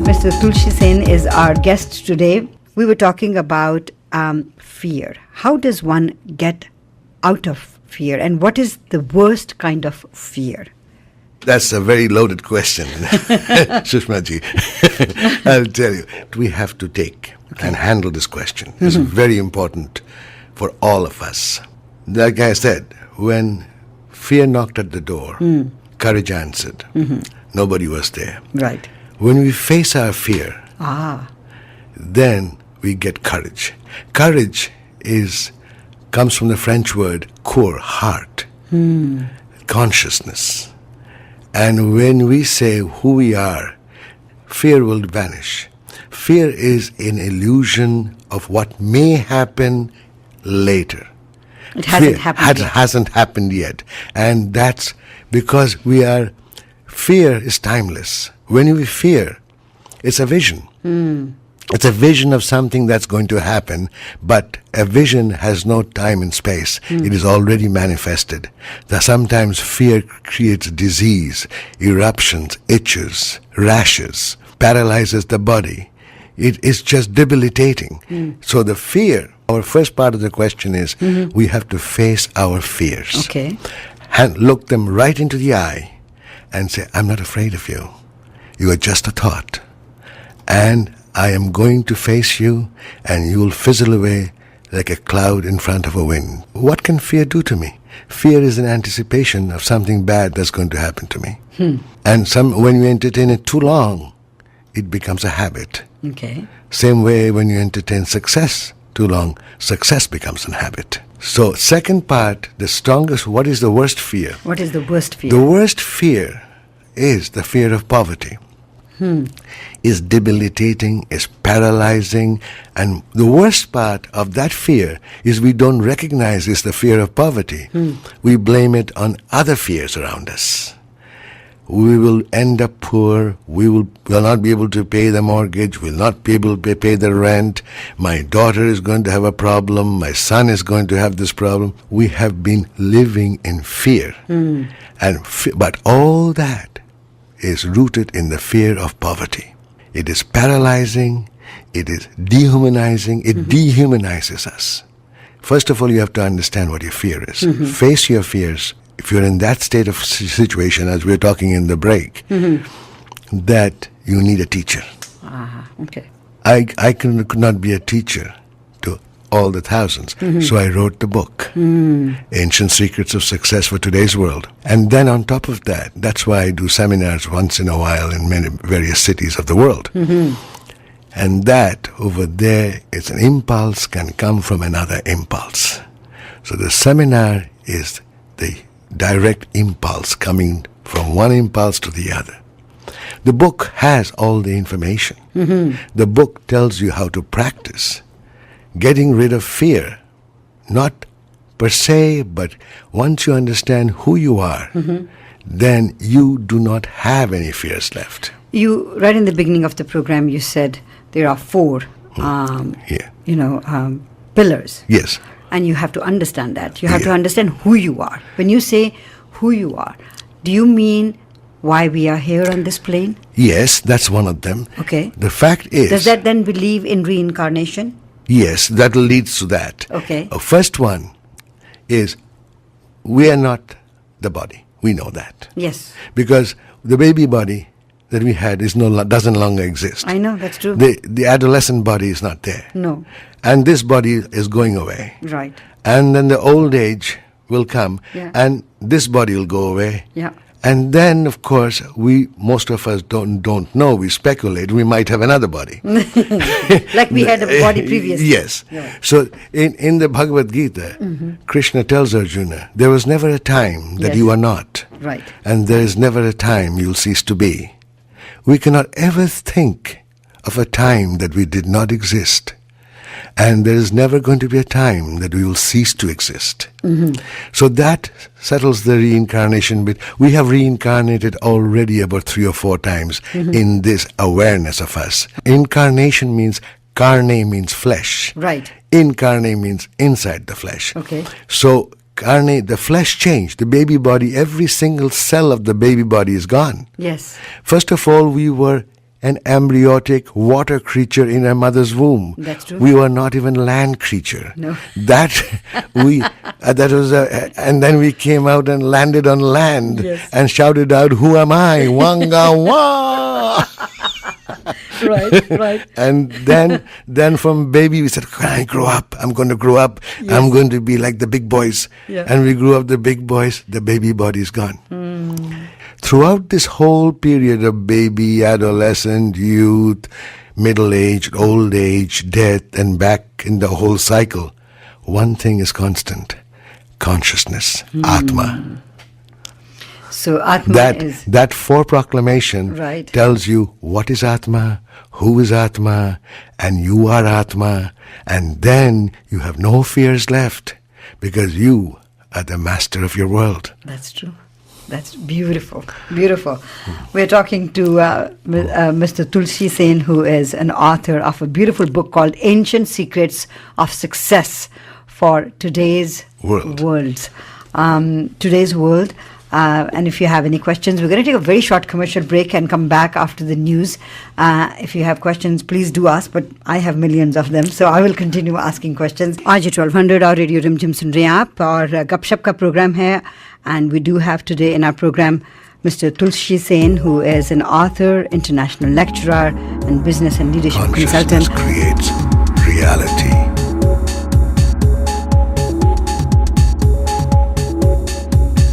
Mr. Tulshi Sen is our guest today. We were talking about fear. How does one get out of fear? And what is the worst kind of fear? That's a very loaded question, Shushma ji. I'll tell you, we have to take and handle this question. It's very important for all of us. Like I said, when fear knocked at the door, courage answered. Nobody was there. Right. When we face our fear, then we get courage. Courage comes from the French word cœur, heart, consciousness. And when we say who we are, fear will vanish. Fear is an illusion of what may happen later. It hasn't happened yet. Hasn't happened yet. And that's because fear is timeless. When we fear, it's a vision. It's a vision of something that's going to happen, but a vision has no time and space. It is already manifested. Sometimes fear creates disease, eruptions, itches, rashes, paralyzes the body. It is just debilitating. So the fear, our first part of the question is, we have to face our fears. Okay. And look them right into the eye and say, I'm not afraid of you. You are just a thought. And I am going to face you, and you will fizzle away like a cloud in front of a wind. What can fear do to me? Fear is an anticipation of something bad that's going to happen to me. And when you entertain it too long, it becomes a habit. Okay. Same way when you entertain success too long, success becomes a habit. So second part, the strongest, what is the worst fear? What is the worst fear? The worst fear is the fear of poverty. Is debilitating, is paralyzing, and the worst part of that fear is we don't recognize it's the fear of poverty. We blame it on other fears around us. We will end up poor, we will not be able to pay the mortgage, we'll not be able to pay the rent, my daughter is going to have a problem, my son is going to have this problem. We have been living in fear. But all that is rooted in the fear of poverty. It is paralyzing, it is dehumanizing, it dehumanizes us. First of all, you have to understand what your fear is. Face your fears. If you're in that state of situation, as we were talking in the break, that you need a teacher. Okay. I could not be a teacher to all the thousands. So I wrote the book, Ancient Secrets of Success for Today's World. And then on top of that, that's why I do seminars once in a while in many various cities of the world. And that over there, it's an impulse can come from another impulse. So the seminar is the direct impulse coming from one impulse to the other. The book has all the information. The book tells you how to practice getting rid of fear, not per se, but once you understand who you are, then you do not have any fears left. You, right in the beginning of the program, you said there are four, pillars. Yes. And you have to understand that. You have to understand who you are. When you say who you are, do you mean why we are here on this plane? Yes, that's one of them. Okay. The fact is... Does that then believe in reincarnation? Yes, that leads to that. Okay. First one is we are not the body. We know that. Yes. Because the baby body that we had doesn't longer exist. I know, that's true. The adolescent body is not there. No. And this body is going away. Right. And then the old age will come, and this body will go away. Yeah. And then, of course, most of us don't know. We speculate. We might have another body. Like we had a body previously. Yes. Yeah. So in the Bhagavad Gita, Krishna tells Arjuna, there was never a time that you are not. Right. And there is never a time you'll cease to be. We cannot ever think of a time that we did not exist. And there is never going to be a time that we will cease to exist. So that settles the reincarnation bit. We have reincarnated already about 3 or 4 times in this awareness of us. Incarnation means, carne means flesh. Right. Incarnate means inside the flesh. Okay. So carne, the flesh changed. The baby body, every single cell of the baby body is gone. Yes. First of all, we were an embryotic water creature in a mother's womb. That's true. We were not even land creature. No. That that was and then we came out and landed on land Yes. and shouted out, "Who am I? Wanga wa!" Right. And then from baby we said, "When I grow up, I'm going to grow up. I'm going to be like the big boys." Yeah. And we grew up the big boys. The baby body is gone. Throughout this whole period of baby, adolescent, youth, middle age, old age, death, and back in the whole cycle, one thing is constant: consciousness, Atma. So Atma is... That four-proclamation Right. tells you what is Atma, who is Atma, and you are Atma, and then you have no fears left because you are the master of your world. That's true. That's beautiful. Beautiful. We're talking to Mr. Tulshi Sen, who is an author of a beautiful book called Ancient Secrets of Success for Today's World. Today's world. And if you have any questions, we're going to take a very short commercial break and come back after the news. If you have questions, please do ask, but I have millions of them, so I will continue asking questions. आज 1200 और radio रिमझिम सुन रहे हैं आप और गपशप का programme है, and we do have today in our program Mr. Tulshi Sen, who is an author, international lecturer, and business and leadership Consciousness consultant. creates reality.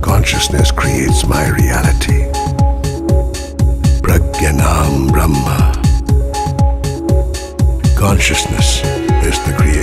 Consciousness creates my reality. Pragyanam Brahma. Consciousness is the creator.